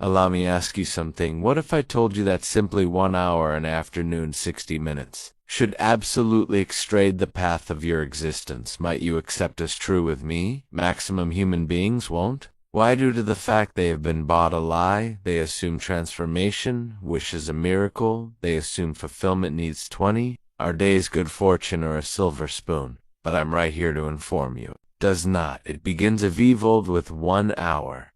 Allow me ask you something. What if I told you that simply 1 hour an afternoon 60 minutes should absolutely extrade the path of your existence? Might you accept as true with me? Maximum human beings won't. Why? Due to the fact they have been bought a lie. They assume transformation, wish is a miracle. They assume fulfillment needs 20. Our day's good fortune or a silver spoon. But I'm right here to inform you. Does not. It begins of evil with 1 hour.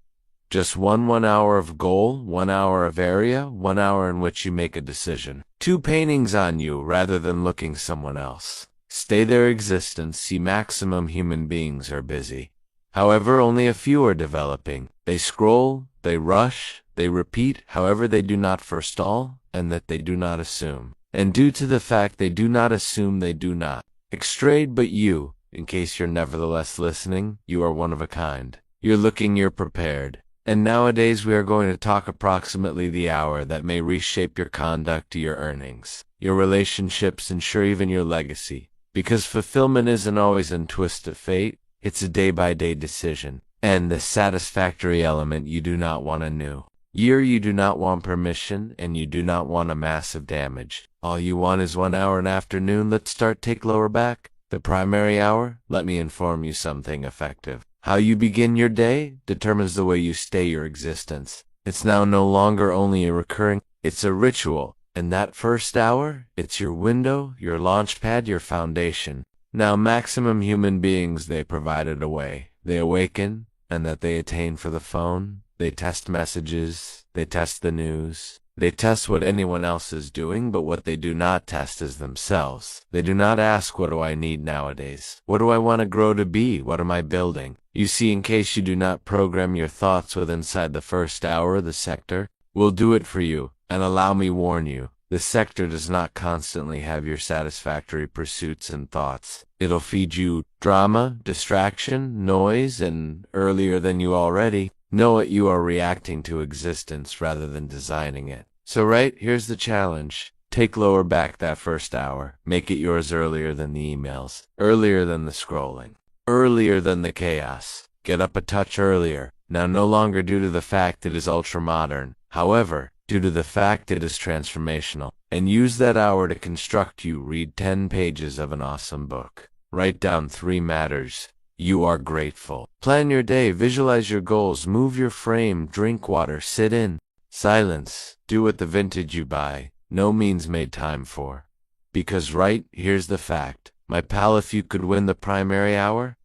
Just 1 hour of goal, 1 hour of area, 1 hour in which you make a decision. 2 paintings on you rather than looking someone else. Stay their existence. See, maximum human beings are busy. However, only a few are developing. They scroll, they rush, they repeat, however they do not forestall, and that they do not assume. And due to the fact they do not assume, they do not extrade. But you, in case you're nevertheless listening, you are one of a kind. You're looking, you're prepared. And nowadays we are going to talk approximately the hour that may reshape your conduct, your earnings, your relationships, and sure, even your legacy. Because fulfillment isn't always a twist of fate. It's a day-by-day decision. And the satisfactory element, you do not want a new year, you do not want permission, and you do not want a massive damage. All you want is 1 hour an afternoon. Let's start. Take lower back. The primary hour, let me inform you something effective. How you begin your day determines the way you stay your existence. It's now no longer only a recurring, it's a ritual. And that first hour, it's your window, your launch pad, your foundation. Now maximum human beings, they provided a way. They awaken, and that they attain for the phone. They test messages, they test the news. They test what anyone else is doing, but what they do not test is themselves. They do not ask, what do I need nowadays? What do I want to grow to be? What am I building? You see, in case you do not program your thoughts with inside the first hour, the sector will do it for you. And allow me warn you, the sector does not constantly have your satisfactory pursuits and thoughts. It'll feed you drama, distraction, noise, and earlier than you already know it, you are reacting to existence rather than designing it. So here's the challenge. Take lower back that first hour. Make it yours earlier than the emails, earlier than the scrolling, earlier than the chaos. Get up a touch earlier. Now no longer due to the fact it is ultra-modern. However, due to the fact it is transformational. And use that hour to construct you. Read 10 pages of an awesome book. Write down 3 matters you are grateful. Plan your day, visualize your goals, move your frame, drink water, sit in silence. Do what the vintage you buy no means made time for. Because here's the fact. My pal, if you could win the primary hour,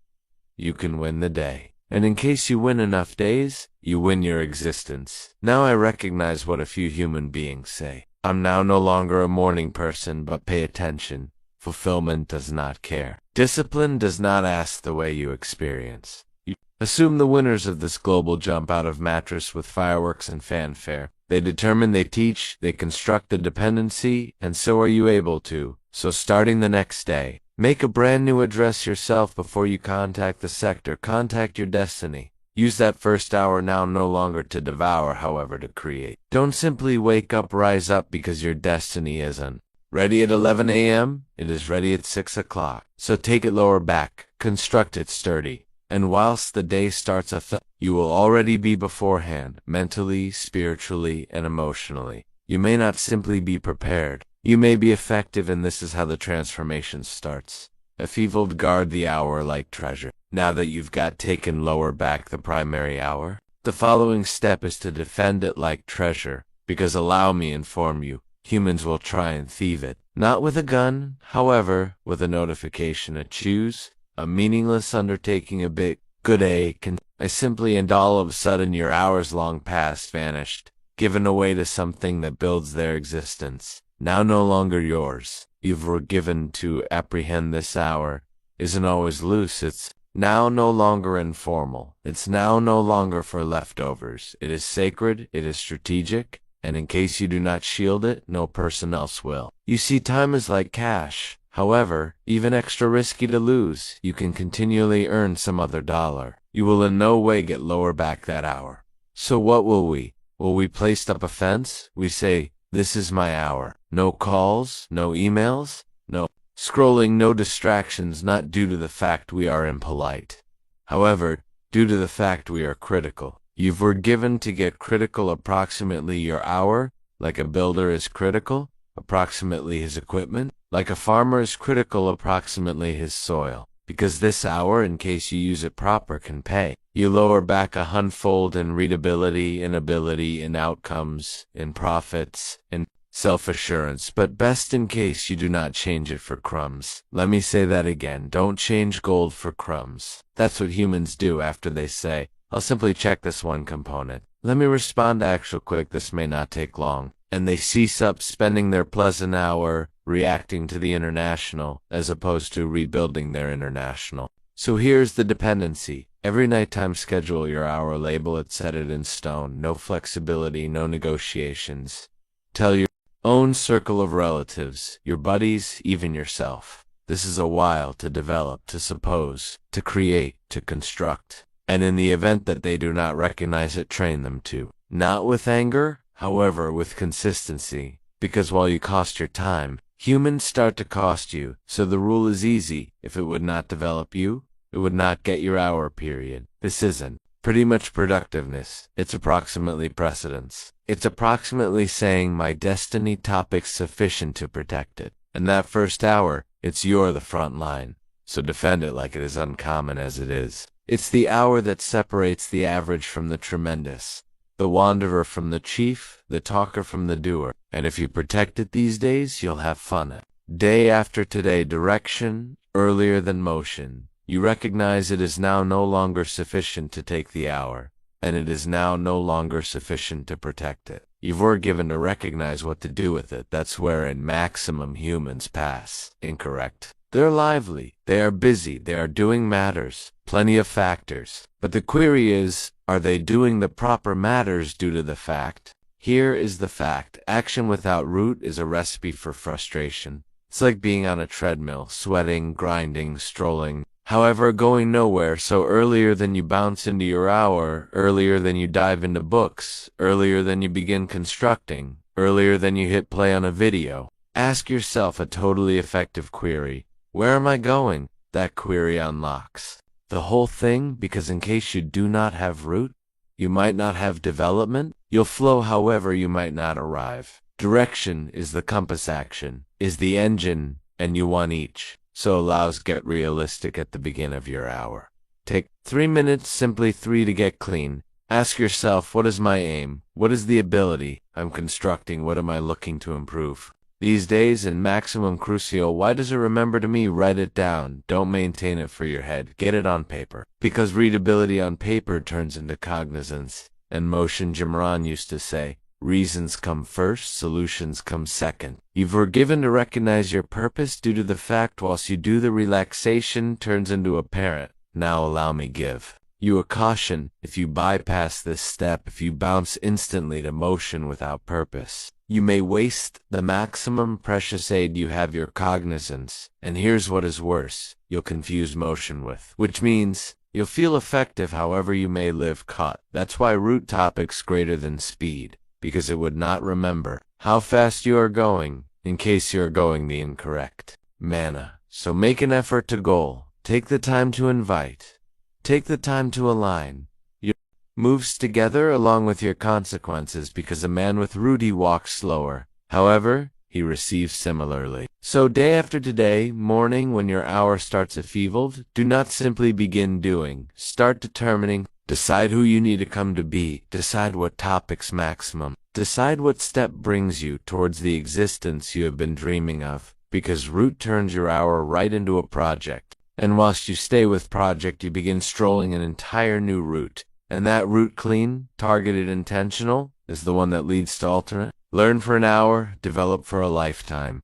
you can win the day. And in case you win enough days, you win your existence. Now I recognize what a few human beings say. I'm now no longer a morning person, but pay attention. Fulfillment does not care. Discipline does not ask the way you experience. You assume the winners of this global jump out of mattress with fireworks and fanfare. They determine, they teach, they construct the dependency, and so are you able to. So starting the next day, make a brand new address yourself before you contact the sector. Contact your destiny. Use that first hour now no longer to devour, however to create. Don't simply wake up, rise up, because your destiny isn't ready at 11 a.m., it is ready at 6 o'clock. So take it lower back, construct it sturdy. And whilst the day starts you will already be beforehand, mentally, spiritually, and emotionally. You may not simply be prepared. You may be effective, and this is how the transformation starts. Enfeebled, guard the hour like treasure. Now that you've taken lower back the primary hour, the following step is to defend it like treasure. Because allow me inform you, humans will try and thieve it. Not with a gun, however, with a notification, a choose, a meaningless undertaking, a bit good I simply, and all of a sudden your hours long past vanished, given away to something that builds their existence. Now no longer yours. You've were given to apprehend this hour. Isn't always loose. It's now no longer informal. It's now no longer for leftovers. It is sacred. It is strategic. And in case you do not shield it, no person else will. You see, time is like cash. However, even extra risky to lose, you can continually earn some other dollar. You will in no way get lower back that hour. So what will we? Will we place up a fence? We say, this is my hour. No calls, no emails, no scrolling, no distractions, not due to the fact we are impolite. However, due to the fact we are critical. You were given to get critical approximately your hour, like a builder is critical, approximately his equipment, like a farmer is critical approximately his soil. Because this hour, in case you use it proper, can pay. You lower back a hundredfold in readability, in ability, in outcomes, in profits, in self-assurance, but best in case you do not change it for crumbs. Let me say that again. Don't change gold for crumbs. That's what humans do after they say, I'll simply check this one component. Let me respond actual quick, this may not take long. And they cease up spending their pleasant hour reacting to the international as opposed to rebuilding their international. So here's the dependency. Every nighttime schedule your hour, label it, set it in stone. No flexibility, no negotiations. Tell your own circle of relatives, your buddies, even yourself. This is a while to develop, to suppose, to create, to construct. And in the event that they do not recognize it, train them to. Not with anger, however, with consistency. Because while you cost your time, humans start to cost you. So the rule is easy. If it would not develop you, it would not get your hour, period. This isn't pretty much productiveness. It's approximately precedence. It's approximately saying my destiny topic's sufficient to protect it. And that first hour, it's you're the front line. So defend it like it is uncommon as it is. It's the hour that separates the average from the tremendous, the wanderer from the chief, the talker from the doer. And if you protect it these days, you'll have fun. Day after today, direction, earlier than motion. You recognize it is now no longer sufficient to take the hour, and it is now no longer sufficient to protect it. You were given to recognize what to do with it. That's wherein maximum humans pass. Incorrect. They're lively, they are busy, they are doing matters, plenty of factors. But the query is, are they doing the proper matters due to the fact? Here is the fact. Action without root is a recipe for frustration. It's like being on a treadmill, sweating, grinding, strolling, however, going nowhere. So earlier than you bounce into your hour, earlier than you dive into books, earlier than you begin constructing, earlier than you hit play on a video, ask yourself a totally effective query. Where am I going? That query unlocks the whole thing, because in case you do not have root, you might not have development. You'll flow, however, you might not arrive. Direction is the compass, action is the engine, and you want each. So allows get realistic at the beginning of your hour. Take 3 minutes, simply 3, to get clean. Ask yourself, what is my aim? What is the ability I'm constructing? What am I looking to improve? These days, in maximum crucial, why does it remember to me? Write it down. Don't maintain it for your head. Get it on paper. Because readability on paper turns into cognizance. And motion, Jim Rohn used to say, reasons come first, solutions come second. You were given to recognize your purpose due to the fact whilst you do the relaxation turns into apparent. Now allow me give you a caution. If you bypass this step, if you bounce instantly to motion without purpose, you may waste the maximum precious aid you have, your cognizance. And here's what is worse, you'll confuse motion with, which means you'll feel effective, however you may live caught. That's why root topic's greater than speed, because it would not remember how fast you are going in case you are going the incorrect manner. So make an effort to goal. Take the time to invite. Take the time to align your moves together along with your consequences, because a man with root, he walks slower. However, he receives similarly. So day after today, morning, when your hour starts enfeebled, do not simply begin doing. Start determining. Decide who you need to come to be. Decide what topic's maximum. Decide what step brings you towards the existence you have been dreaming of. Because root turns your hour right into a project. And whilst you stay with project, you begin strolling an entire new route. And that route, clean, targeted, intentional, is the one that leads to alternate. Learn for an hour, develop for a lifetime.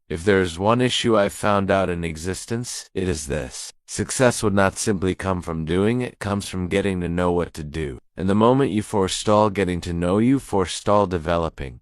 If there's one issue I've found out in existence, it is this. Success would not simply come from doing, it comes from getting to know what to do. And the moment you forestall getting to know, you forestall developing.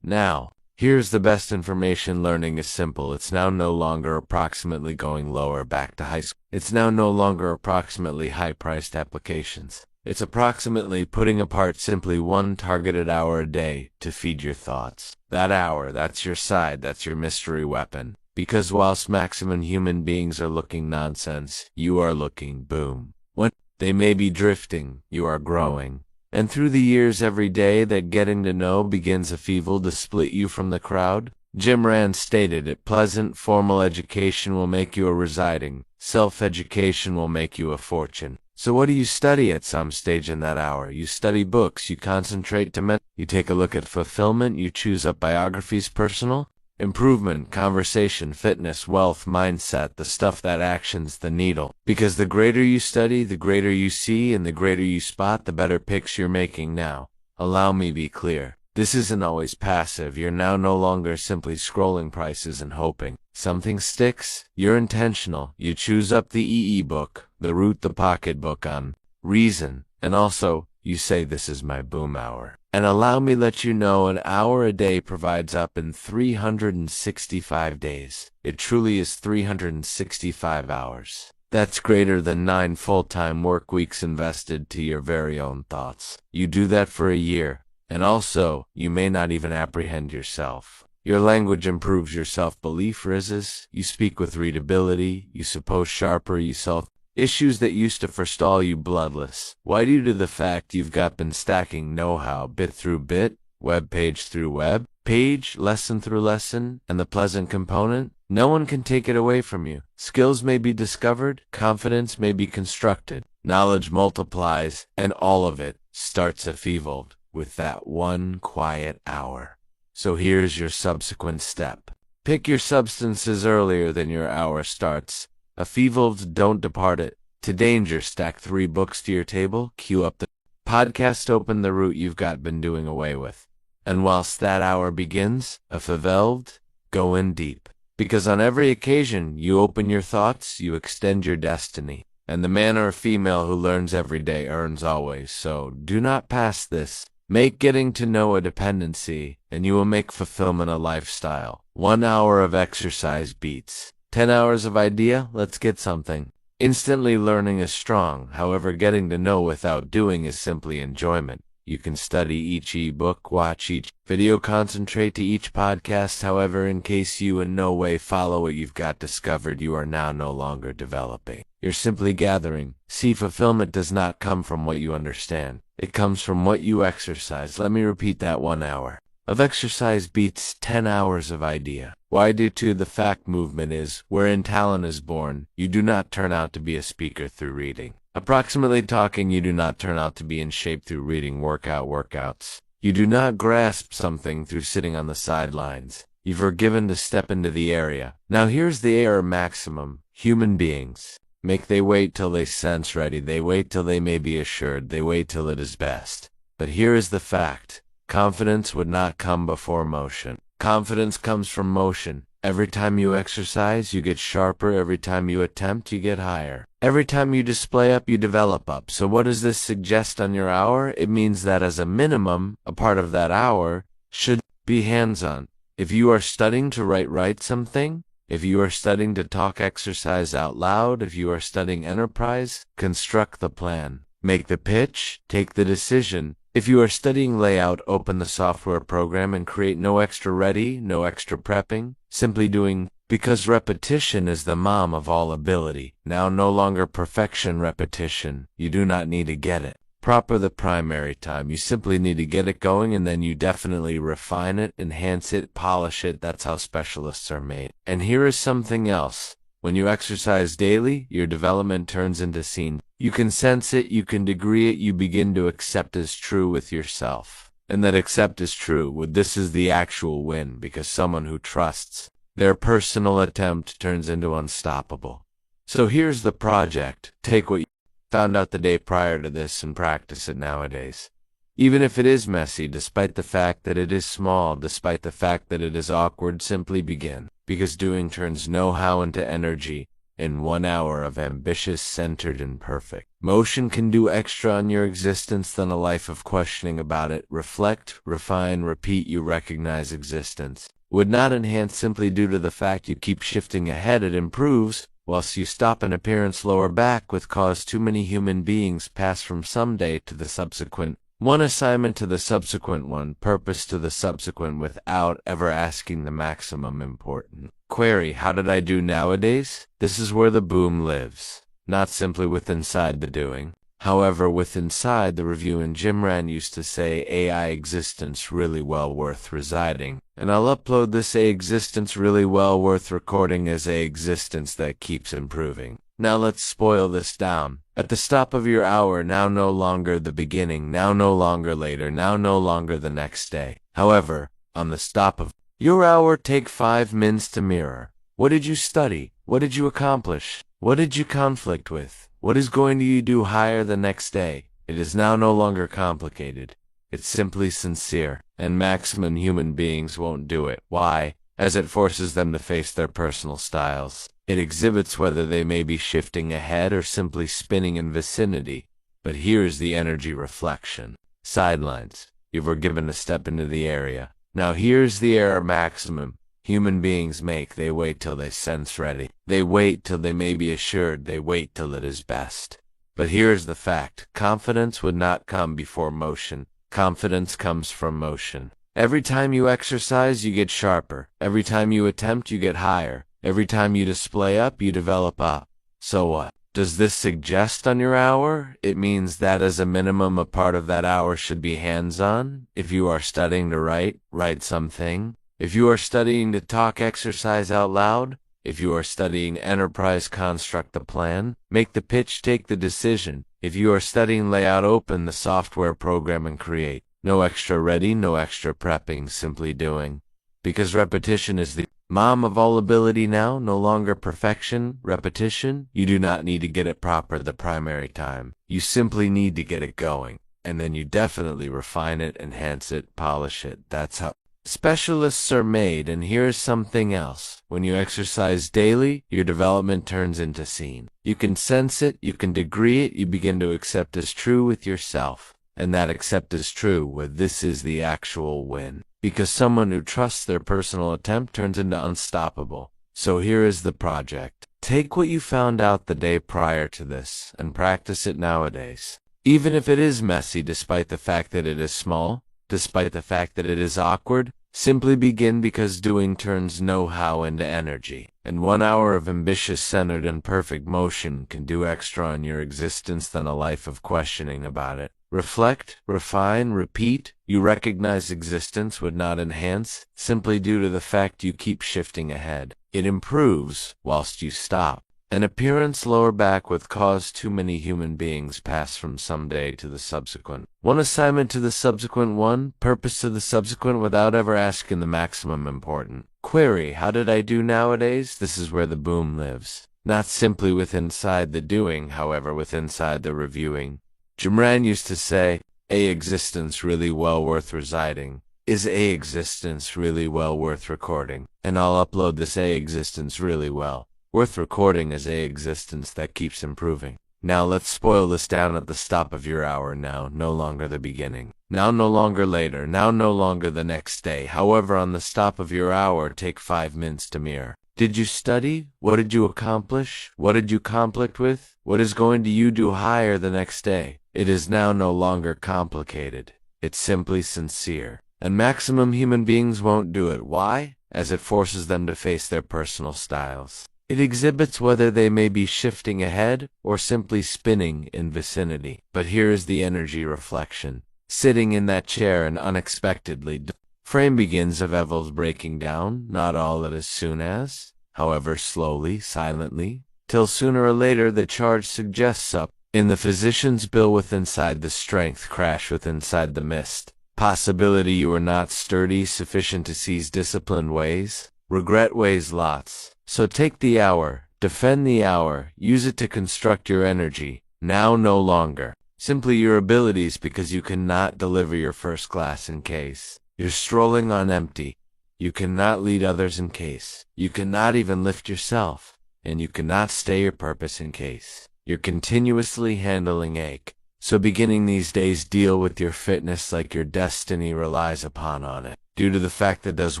Now, here's the best information. Learning is simple. It's now no longer approximately going lower back to high school. It's now no longer approximately high-priced applications. It's approximately putting apart simply one targeted hour a day to feed your thoughts. That hour, that's your side, that's your mystery weapon. Because whilst maximum human beings are looking nonsense, you are looking boom. When they may be drifting, you are growing. And through the years every day that getting to know begins a feeble to split you from the crowd. Jim Rohn stated it, pleasant formal education will make you a residing, self-education will make you a fortune. So what do you study at some stage in that hour? You study books, you concentrate to you take a look at fulfillment, you choose up biographies, personal improvement, conversation, fitness, wealth, mindset, the stuff that actions the needle. Because the greater you study, the greater you see, and the greater you spot, the better picks you're making now. Allow me be clear. This isn't always passive. You're now no longer simply scrolling prices and hoping something sticks. You're intentional. You choose up the book, the root, the pocketbook on reason, and also you say this is my boom hour. And allow me let you know an hour a day provides up in 365 days. It truly is 365 hours. That's greater than 9 full-time work weeks invested to your very own thoughts. You do that for a year. And also, you may not even apprehend yourself. Your language improves, your self-belief rises, you speak with readability, you suppose sharper, you solve issues that used to forestall you bloodless. Why? Due to the fact you've been stacking know-how bit through bit, web page through web page, lesson through lesson, and the pleasant component, no one can take it away from you. Skills may be discovered, confidence may be constructed, knowledge multiplies, and all of it starts evolved with that one quiet hour. So here's your subsequent step. Pick your substances earlier than your hour starts. Evolved, don't depart it. To danger, stack 3 books to your table, queue up the podcast, open the route you've been doing away with. And whilst that hour begins, evolved, go in deep. Because on every occasion you open your thoughts, you extend your destiny. And the man or female who learns every day earns always. So do not pass this. Make getting to know a dependency, and you will make fulfillment a lifestyle. 1 hour of exercise beats 10 hours of idea. Let's get something. Instantly learning is strong. However, getting to know without doing is simply enjoyment. You can study each ebook, watch each video, concentrate to each podcast. However, in case you in no way follow what you've discovered, you are now no longer developing. You're simply gathering. See, fulfillment does not come from what you understand. It comes from what you exercise. Let me repeat that. 1 hour of exercise beats 10 hours of idea. Why? Due to the fact movement is wherein talent is born. You do not turn out to be a speaker through reading. Approximately talking, you do not turn out to be in shape through reading workouts. You do not grasp something through sitting on the sidelines. You're given to step into the area. Now here's the error maximum. Human beings they wait till they sense ready. They wait till they may be assured. They wait till it is best. But here is the fact. Confidence would not come before motion. Confidence comes from motion. Every time you exercise, you get sharper. Every time you attempt, you get higher. Every time you display up, you develop up. So what does this suggest on your hour? It means that as a minimum, a part of that hour should be hands-on. If you are studying to write something. If you are studying to talk, exercise out loud. If you are studying enterprise, construct the plan. Make the pitch, take the decision. If you are studying layout, open the software program and create. No extra ready, no extra prepping. Simply doing, because repetition is the mom of all ability. Now no longer perfection, repetition. You do not need to get it proper the primary time. You simply need to get it going, and then you definitely refine it, enhance it, polish it. That's how specialists are made. And here is something else. When you exercise daily, your development turns into seen. You can sense it, you can degree it, you begin to accept as true with yourself. And that accept is true. This is the actual win, because someone who trusts their personal attempt turns into unstoppable. So here's the project. Take what you found out the day prior to this and practice it nowadays. Even if it is messy, despite the fact that it is small, despite the fact that it is awkward, simply begin. Because doing turns know-how into energy. In 1 hour of ambitious, centered, and perfect motion can do extra on your existence than a life of questioning about it. Reflect, refine, repeat. You recognize existence would not enhance simply due to the fact you keep shifting ahead. It improves. Whilst you stop an appearance lower back with cause too many human beings pass from some day to the subsequent, one assignment to the subsequent one, purpose to the subsequent, without ever asking the maximum important query, how did I do nowadays? This is where the boom lives, not simply with inside the doing. However, with inside the review, and Jim Rohn used to say, AI existence really well worth residing. And I'll upload this A existence really well worth recording as A existence that keeps improving. Now let's spoil this down. At the stop of your hour, now no longer the beginning, now no longer later, now no longer the next day. However, on the stop of your hour, take 5 minutes to mirror. What did you study? What did you accomplish? What did you conflict with? What is going to do higher the next day? It is now no longer complicated. It's simply sincere, and maximum human beings won't do it. Why? As it forces them to face their personal styles. It exhibits whether they may be shifting ahead or simply spinning in vicinity. But here's the energy reflection. Sidelines. You were given a step into the area. Now here's the error maximum human beings make. They wait till they sense ready. They wait till they may be assured. They wait till it is best. But here's the fact. Confidence would not come before motion. Confidence comes from motion. Every time you exercise, you get sharper. Every time you attempt, you get higher. Every time you display up, you develop up. So what? Does this suggest on your hour? It means that as a minimum, a part of that hour should be hands-on. If you are studying to write something. If you are studying to talk, exercise out loud. If you are studying enterprise, construct the plan. Make the pitch, take the decision. If you are studying layout, open the software program and create. No extra ready, no extra prepping, simply doing. Because repetition is the mom of all ability now, no longer perfection, repetition. You do not need to get it proper the primary time. You simply need to get it going. And then you definitely refine it, enhance it, polish it. That's how specialists are made. And here's something else. When you exercise daily, your development turns into seen. You can sense it, you can degree it, you begin to accept as true with yourself. And that accept as true with this is the actual win. Because someone who trusts their personal attempt turns into unstoppable. So here is the project. Take what you found out the day prior to this and practice it nowadays. Even if it is messy, despite the fact that it is small, despite the fact that it is awkward, simply begin, because doing turns know-how into energy. And 1 hour of ambitious, centered, and perfect motion can do extra on your existence than a life of questioning about it. Reflect, refine, repeat. You recognize existence would not enhance, simply due to the fact you keep shifting ahead. It improves, whilst you stop. An appearance lower back with cause too many human beings pass from some day to the subsequent. One assignment to the subsequent one, purpose to the subsequent, without ever asking the maximum important query, how did I do nowadays? This is where the boom lives. Not simply with inside the doing, however, with inside the reviewing. Jim Rohn used to say, A existence really well worth residing. Is A existence really well worth recording? And I'll upload this A existence really well worth recording as A existence that keeps improving. Now let's spoil this down. At the stop of your hour, now no longer the beginning. Now no longer later, now no longer the next day. However, on the stop of your hour, take 5 minutes to mirror. Did you study? What did you accomplish? What did you conflict with? What is going to do higher the next day? It is now no longer complicated. It's simply sincere. And maximum human beings won't do it. Why? As it forces them to face their personal styles. It exhibits whether they may be shifting ahead or simply spinning in vicinity. But here is the energy reflection. Sitting in that chair and unexpectedly frame begins of evils breaking down, not all at as soon as, however slowly, silently, till sooner or later the charge suggests up. In the physician's bill with inside the strength crash with inside the mist. Possibility you are not sturdy sufficient to seize disciplined ways. Regret weighs lots. So take the hour, defend the hour, use it to construct your energy. Now no longer simply your abilities, because you cannot deliver your first class in case you're strolling on empty. You cannot lead others in case you cannot even lift yourself. And you cannot stay your purpose in case you're continuously handling ache. So beginning these days, deal with your fitness like your destiny relies upon on it. Due to the fact that does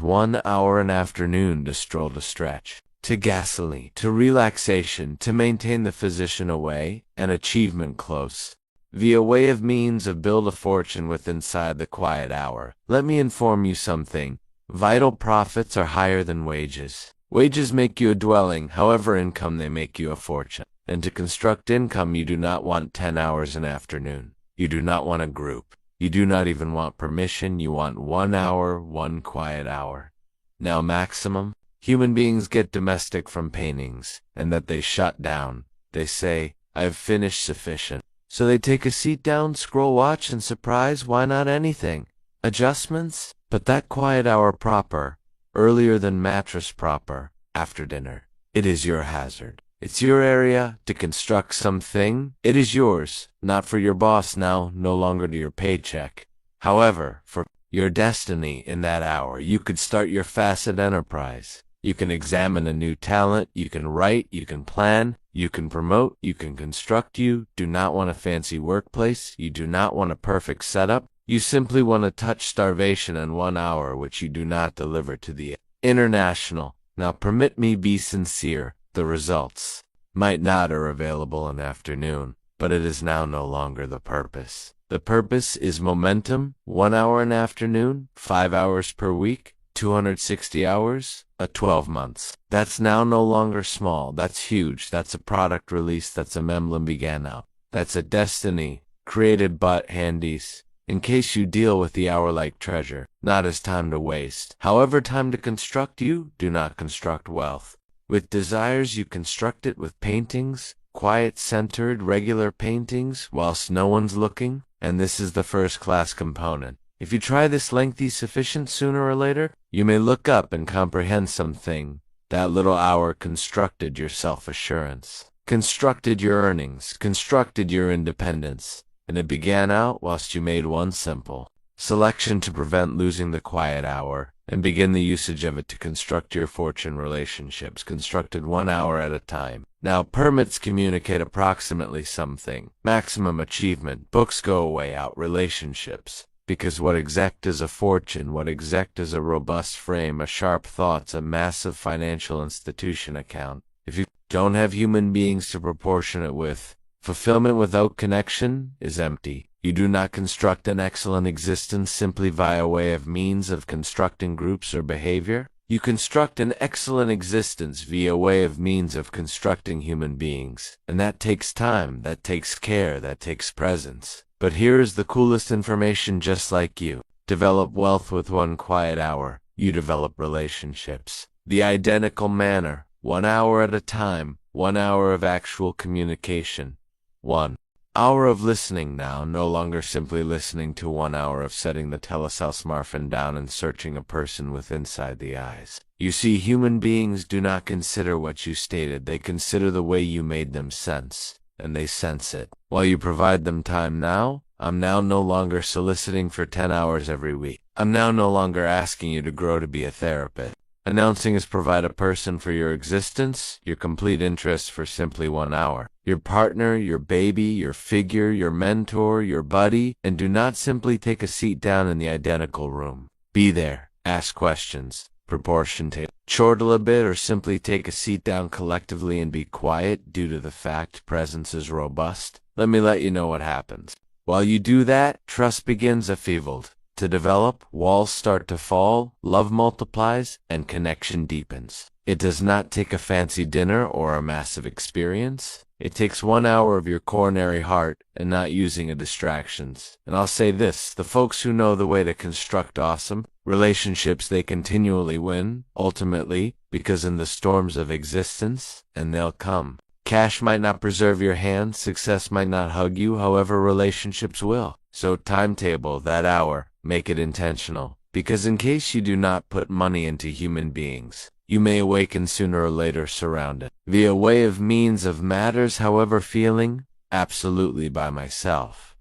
1 hour an afternoon to stroll, to stretch, to gasoline, to relaxation, to maintain the physician away, and achievement close. Via way of means of build a fortune with inside the quiet hour. Let me inform you something. Vital profits are higher than wages. Wages make you a dwelling, however income they make you a fortune. And to construct income, you do not want 10 hours an afternoon. You do not want a group. You do not even want permission. You want 1 hour, one quiet hour. Now maximum. Human beings get domestic from paintings, and that they shut down. They say, I have finished sufficient. So they take a seat down, scroll, watch, and surprise, why not anything? Adjustments? But that quiet hour proper, earlier than mattress proper, after dinner, it is your hazard. It's your area to construct something. It is yours, not for your boss now, no longer to your paycheck. However, for your destiny in that hour, you could start your facet enterprise. You can examine a new talent, you can write, you can plan, you can promote, you can construct. You do not want a fancy workplace, you do not want a perfect setup, you simply want to touch starvation in 1 hour, which you do not deliver to the international. Now permit me be sincere, the results might not are available in afternoon, but it is now no longer the purpose. The purpose is momentum, 1 hour in afternoon, 5 hours per week, 260 hours, 12 months. That's now no longer small, that's huge, that's a product release, that's a emblem began out. That's a destiny, created but handies, in case you deal with the hour like treasure, not as time to waste. However, time to construct, you do not construct wealth. With desires you construct it with paintings, quiet, centered, regular paintings, whilst no one's looking, and this is the first-class component. If you try this lengthy sufficient, sooner or later, you may look up and comprehend something. That little hour constructed your self-assurance, constructed your earnings, constructed your independence, and it began out whilst you made one simple selection to prevent losing the quiet hour, and begin the usage of it to construct your fortune. Relationships constructed 1 hour at a time. Now permits communicate approximately something. Maximum achievement. Books go away out. Relationships. Because what exact is a fortune? What exact is a robust frame, a sharp thoughts, a massive financial institution account? If you don't have human beings to proportion it with, fulfillment without connection is empty. You do not construct an excellent existence simply via way of means of constructing groups or behavior. You construct an excellent existence via way of means of constructing human beings. And that takes time, that takes care, that takes presence. But here is the coolest information. Just like you develop wealth with 1 quiet hour, you develop relationships. The identical manner, 1 hour at a time, 1 hour of actual communication. 1 hour of listening now, no longer simply listening to 1 hour of setting the telesale smartphone down and searching a person with inside the eyes. You see, human beings do not consider what you stated, they consider the way you made them sense, and they sense it. While you provide them time now, I'm now no longer soliciting for 10 hours every week. I'm now no longer asking you to grow to be a therapist. Announcing is provide a person for your existence, your complete interest for simply 1 hour. Your partner, your baby, your figure, your mentor, your buddy, and do not simply take a seat down in the identical room. Be there, ask questions, proportion to chortle a bit, or simply take a seat down collectively and be quiet due to the fact presence is robust. Let me let you know what happens. While you do that, trust begins enfeebled to develop, walls start to fall, love multiplies, and connection deepens. It does not take a fancy dinner or a massive experience. It takes 1 hour of your coronary heart and not using a distractions. And I'll say this, the folks who know the way to construct awesome relationships, they continually win, ultimately, because in the storms of existence, and they'll come. Cash might not preserve your hand, success might not hug you, however relationships will. So timetable that hour, make it intentional, because in case you do not put money into human beings, you may awaken sooner or later surrounded via way of means of matters, however feeling, absolutely by myself.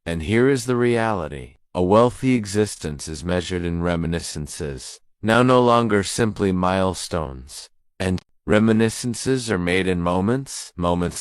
And here is the reality. A wealthy existence is measured in reminiscences, now no longer simply milestones. And reminiscences are made in moments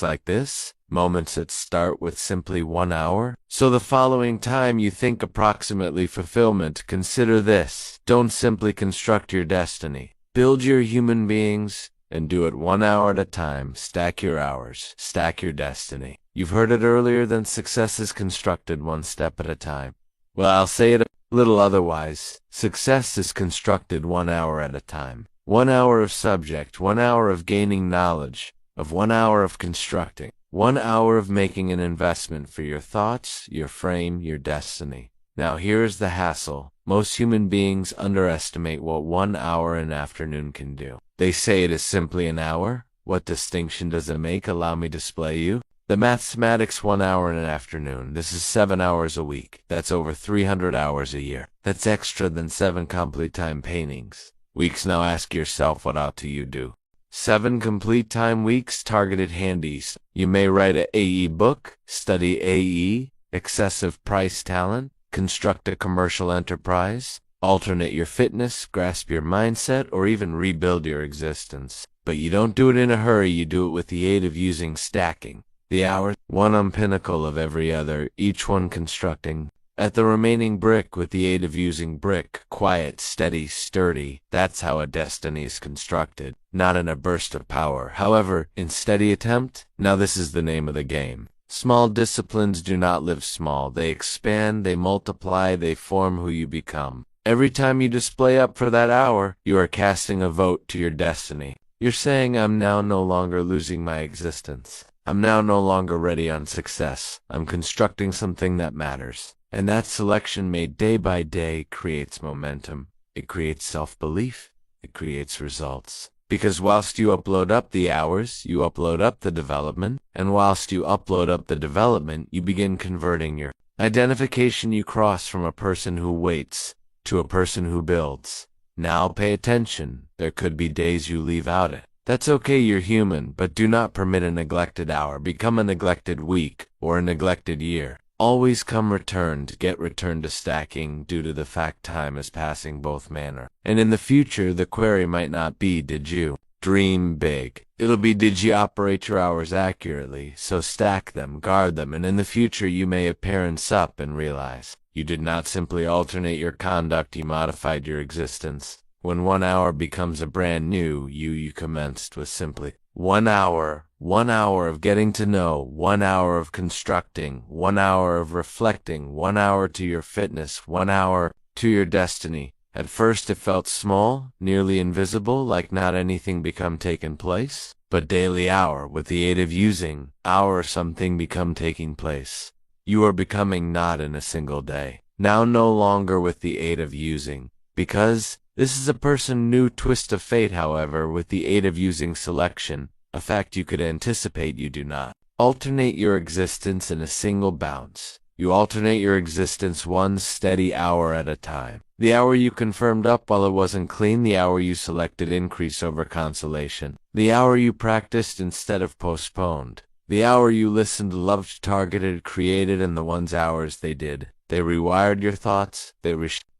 like this, moments that start with simply 1 hour. So the following time you think approximately fulfillment, consider this. Don't simply construct your destiny. Build your human beings, and do it 1 hour at a time. Stack your hours, stack your destiny. You've heard it earlier, then success is constructed 1 step at a time. Well, I'll say it a little otherwise. Success is constructed 1 hour at a time. 1 hour of subject, 1 hour of gaining knowledge, of 1 hour of constructing, 1 hour of making an investment for your thoughts, your frame, your destiny. Now here's the hassle. Most human beings underestimate what 1 hour an afternoon can do. They say it is simply an hour. What distinction does it make? Allow me to display you. The mathematics 1 hour in an afternoon. This is 7 hours a week. That's over 300 hours a year. That's extra than 7 complete time paintings. Weeks. Now ask yourself, what ought you do? 7 complete time weeks targeted handies. You may write a AE book, study AE, excessive price talent, construct a commercial enterprise, alternate your fitness, grasp your mindset, or even rebuild your existence. But you don't do it in a hurry, you do it with the aid of using stacking. The hours, one on pinnacle of every other, each one constructing at the remaining brick with the aid of using brick, quiet, steady, sturdy. That's how a destiny is constructed, not in a burst of power. However, in steady attempt, now this is the name of the game. Small disciplines do not live small. They expand, they multiply, they form who you become. Every time you display up for that hour, you are casting a vote to your destiny. You're saying, I'm now no longer losing my existence. I'm now no longer ready on success. I'm constructing something that matters. And that selection made day by day creates momentum. It creates self-belief. It creates results. Because whilst you upload up the hours, you upload up the development. And whilst you upload up the development, you begin converting your identification. You cross from a person who waits to a person who builds. Now pay attention. There could be days you leave out it. That's okay, you're human, but do not permit a neglected hour, become a neglected week, or a neglected year. Always come returned, get returned to stacking due to the fact time is passing both manner. And in the future, the query might not be, did you dream big? It'll be, did you operate your hours accurately? So stack them, guard them, and in the future you may appearance up and realize you did not simply alternate your conduct, you modified your existence. When 1 hour becomes a brand new you commenced with simply 1 hour, 1 hour of getting to know, 1 hour of constructing, 1 hour of reflecting, 1 hour to your fitness, 1 hour to your destiny. At first it felt small, nearly invisible, like not anything become taken place, but daily hour, with the aid of using hour, something become taking place. You are becoming not in a single day, now no longer with the aid of using, because this is a person new twist of fate. However, with the aid of using selection, a fact you could anticipate, you do not alternate your existence in a single bounce. You alternate your existence one steady hour at a time. The hour you confirmed up while it wasn't clean, the hour you selected increase over consolation, the hour you practiced instead of postponed, the hour you listened, loved, targeted, created, and the ones hours they did. They rewired your thoughts, they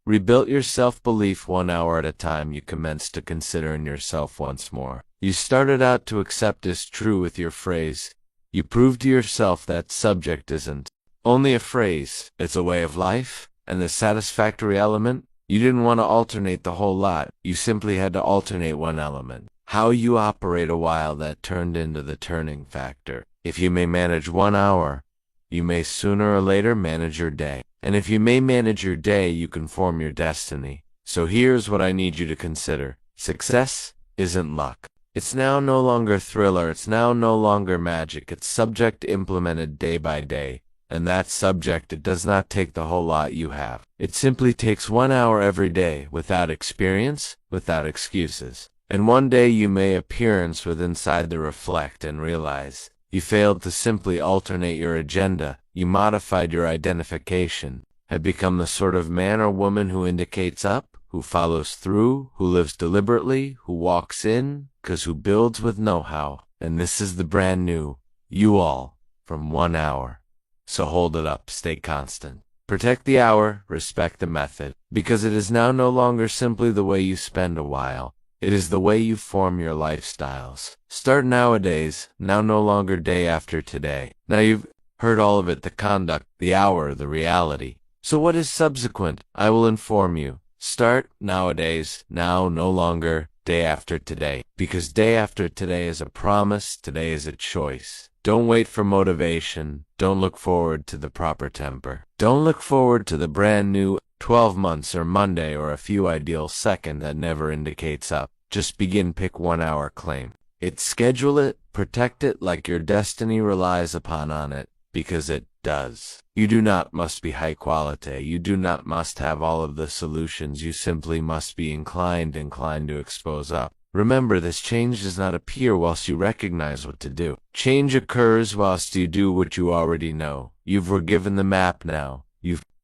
rebuilt your self-belief. 1 hour at a time you commenced to consider in yourself once more. You started out to accept as true with your phrase. You proved to yourself that subject isn't only a phrase, it's a way of life, and the satisfactory element. You didn't want to alternate the whole lot, you simply had to alternate one element. How you operate a while that turned into the turning factor. If you may manage 1 hour, you may sooner or later manage your day. And if you may manage your day, you can form your destiny. So here's what I need you to consider. Success isn't luck. It's now no longer thriller. It's now no longer magic. It's subject implemented day by day. And that subject, it does not take the whole lot you have. It simply takes 1 hour every day, without experience, without excuses. And one day you may appearance with inside the reflect and realize you failed to simply alternate your agenda. You modified your identification, had become the sort of man or woman who indicates up, who follows through, who lives deliberately, who walks in, 'cause who builds with know-how. And this is the brand new you all from 1 hour. So hold it up, stay constant. Protect the hour, respect the method, because it is now no longer simply the way you spend a while. It is the way you form your lifestyles. Start nowadays, now no longer day after today. Now you've heard all of it, the conduct, the hour, the reality. So what is subsequent? I will inform you. Start nowadays, now no longer day after today. Because day after today is a promise, today is a choice. Don't wait for motivation. Don't look forward to the proper temper. Don't look forward to the brand new 12 months or Monday or a few ideal second that never indicates up. Just begin, pick 1 hour, claim. Schedule it, protect it like your destiny relies upon on it, because it does. You do not must be high quality. You do not must have all of the solutions. You simply must be inclined to expose up. Remember, this change does not appear whilst you recognize what to do. Change occurs whilst you do what you already know. Were given the map now.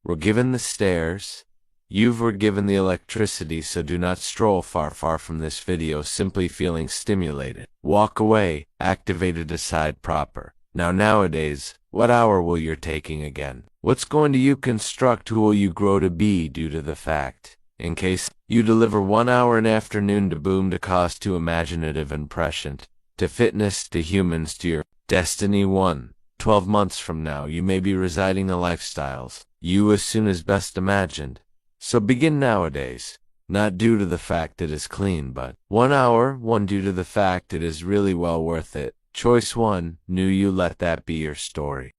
Were given the stairs. Were given the electricity, so do not stroll far from this video simply feeling stimulated. Walk away, activated aside proper. Nowadays, what hour will you taking again? What's going to you construct? Who will you grow to be due to the fact? In case you deliver 1 hour in afternoon to boom, to cost, to imaginative and prescient, to fitness, to humans, to your destiny. 12 months from now, you may be residing the lifestyles you as soon as best imagined. So begin nowadays, not due to the fact it is clean, but 1 hour, due to the fact it is really well worth it. Choice 1, knew you. Let that be your story.